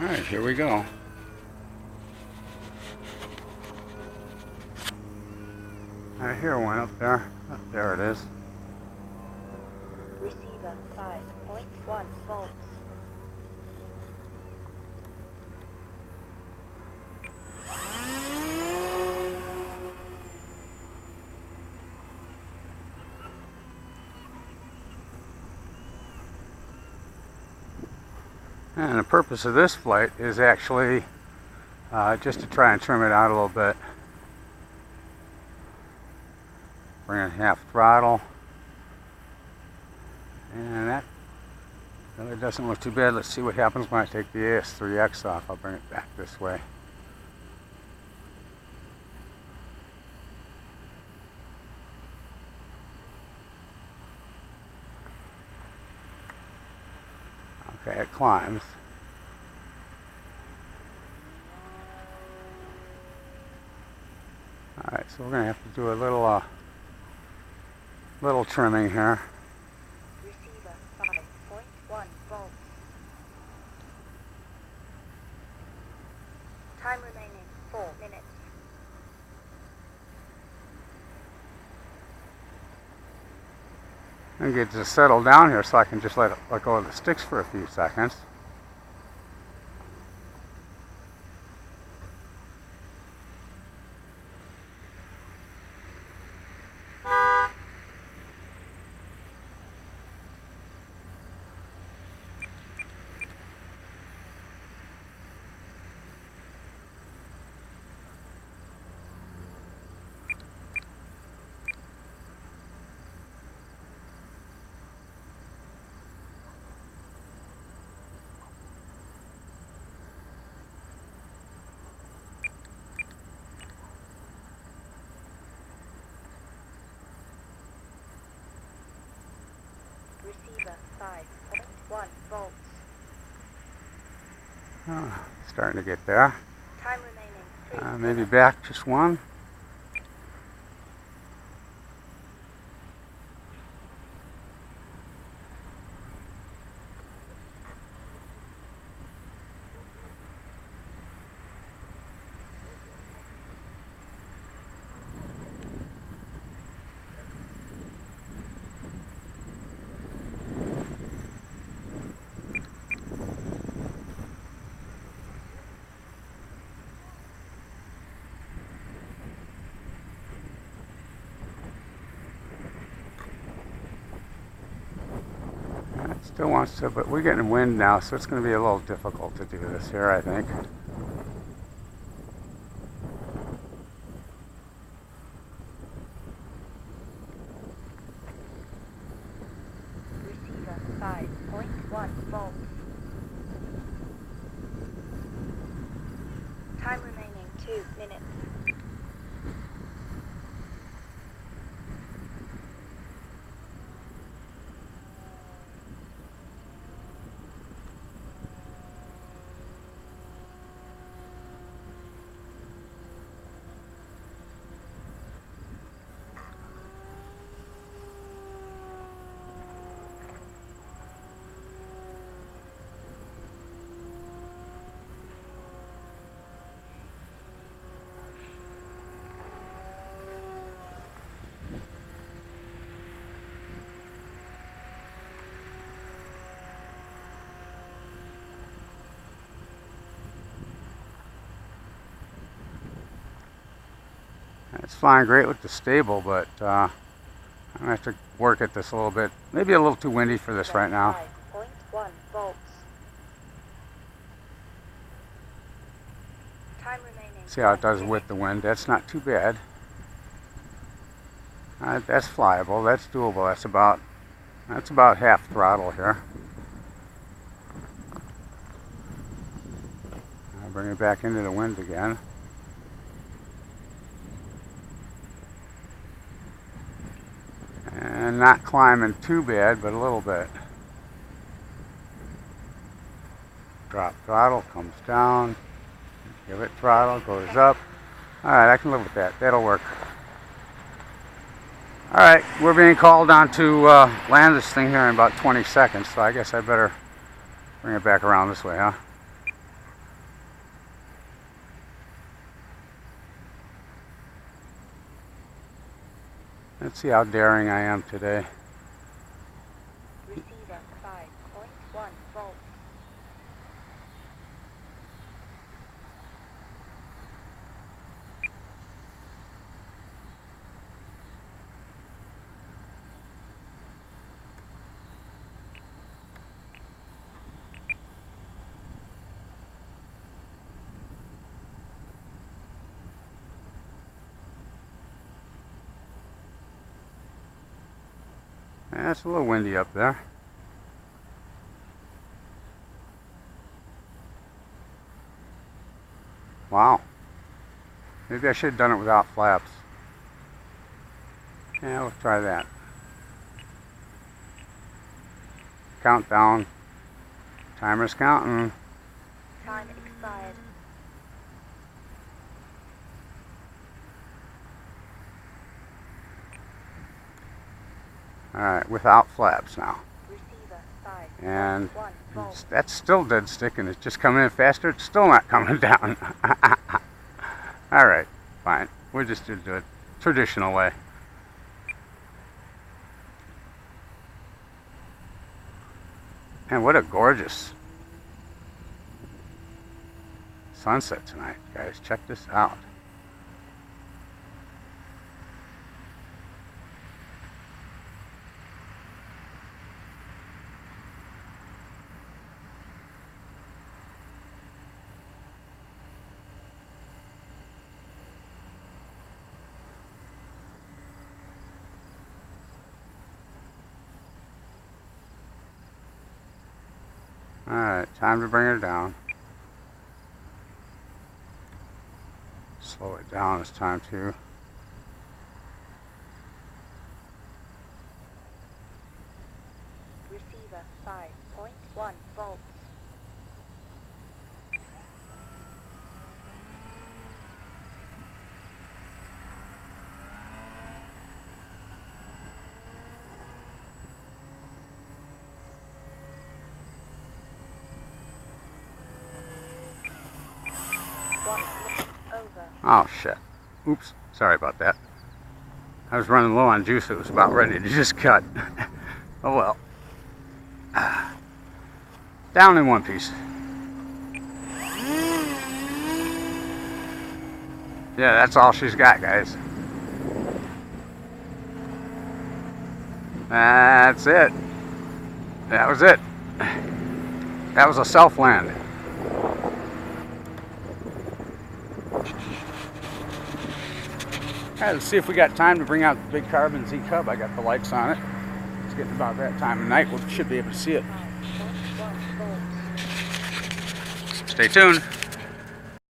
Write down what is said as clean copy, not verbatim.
Alright, here we go. I hear one up there. Oh, there it is. Receiver 5.1 volts. And the purpose of this flight is actually just to try and trim it out a little bit. Bring it half throttle. And that really doesn't look too bad. Let's see what happens when I take the AS3x off. I'll bring it back this way. Okay, it climbs. Alright, so we're going to have to do a little trimming here. Receiver 5.1 volts. Time remaining 4 minutes. And get to settle down here so I can just let go of the sticks for a few seconds. Receiver 5.1 volts. Oh, starting to get there. Time remaining 3 Maybe minutes. back just one. It still wants to, but we're getting wind now, so it's going to be a little difficult to do this here, I think. Receiver 5.1 volts. Time remaining 2 minutes. It's flying great with the stable, but I'm going to have to work at this a little bit. Maybe a little too windy for this right now. 5.1 volts. Time remaining. See how it does with the wind. That's not too bad. That's flyable. That's doable. That's about half throttle here. I'll bring it back into the wind again. And not climbing too bad, but a little bit. Drop throttle, comes down. Give it throttle, goes up. Alright, I can live with that. That'll work. Alright, we're being called on to land this thing here in about 20 seconds, so I guess I better bring it back around this way, huh? Let's see how daring I am today. Receiver 5.1 volts. Yeah, it's a little windy up there. Wow. Maybe I should have done it without flaps. Yeah, we'll try that. Countdown. Timer's counting. Time expired. Alright, without flaps now. Receiver 5.1 And volts. that's still dead sticking. It's just coming in faster. It's still not coming down. Alright, fine. We'll just do it traditional way. And what a gorgeous sunset tonight, guys. Check this out. Alright, time to bring her down. Slow it down this time too. Receiver 5.1 volts. Over. Oh shit. Oops, sorry about that. I was running low on juice. It was about ready to just cut. Oh well. Down in one piece. Yeah, that's all she's got, guys. That's it. That was it. That was a self-land. Alright, let's see if we got time to bring out the big carbon Z Cub. I got the lights on it. It's getting about that time of night. We should be able to see it. 5.1 volts. Stay tuned.